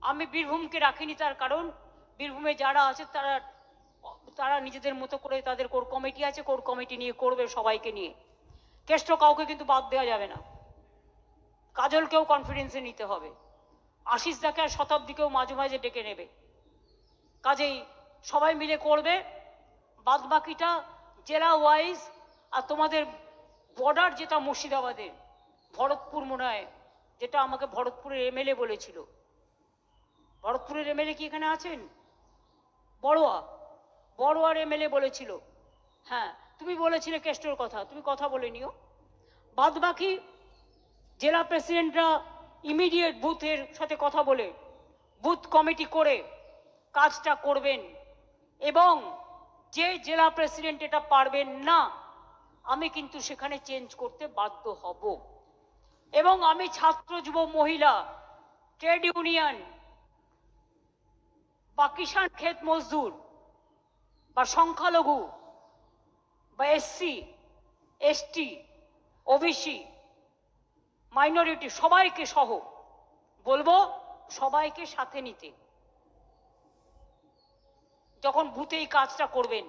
আমি বীরভূমকে রাখিনি, তার কারণ বীরভূমে যারা আছে তারা তারা নিজেদের মতো করে তাদের কোর কমিটি আছে, কোর কমিটি নিয়ে করবে সবাইকে নিয়ে। কেষ্ট কাউকে কিন্তু বাদ দেওয়া যাবে না, কাজলকেও কনফিডেন্সে নিতে হবে, আশিস দাকে আর শতাব্দীকেও মাঝে মাঝে ডেকে নেবে। কাজেই সবাই মিলে করবে, বাদ বাকিটা জেলা ওয়াইজ। আর তোমাদের বর্ডার যেটা মুর্শিদাবাদের ভরতপুর মনে হয়, যেটা আমাকে ভরতপুরের এমএলএ বলেছিল, ভরতপুরের এমএলএ কি এখানে আছেন? বড়োয়ার এমএলএ বলেছিল, হ্যাঁ তুমি বলেছিলে কেষ্টর কথা, তুমি কথা বলে নিও। বাদ বাকি জেলা প্রেসিডেন্টরা ইমিডিয়েট বুথের সাথে কথা বলে বুথ কমিটি করে কাজটা করবেন। এবং যে জেলা প্রেসিডেন্ট এটা পারবেন না, আমি কিন্তু সেখানে চেঞ্জ করতে বাধ্য হব। এবং আমি ছাত্র যুব মহিলা ট্রেড ইউনিয়ন বা কিষাণ ক্ষেত মজদুর বা সংখ্যালঘু বা এসসি এসটি ওবিসি মাইনরিটি সবাইকে সহ বলবো সবাইকে সাথে নিতে যখন বুথে এই কাজটা করবেন।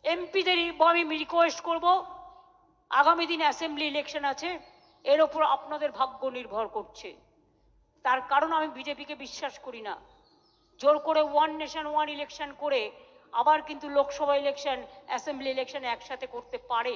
এমপিদের আমি রিকোয়েস্ট করব, আগামী দিন অ্যাসেম্বলি ইলেকশন আছে, এর ওপর আপনাদের ভাগ্য নির্ভর করছে। তার কারণ আমি বিজেপিকে বিশ্বাস করি না। জোর করে ওয়ান নেশন ওয়ান ইলেকশন করে আবার কিন্তু লোকসভা ইলেকশন অ্যাসেম্বলি ইলেকশন একসাথে করতে পারে।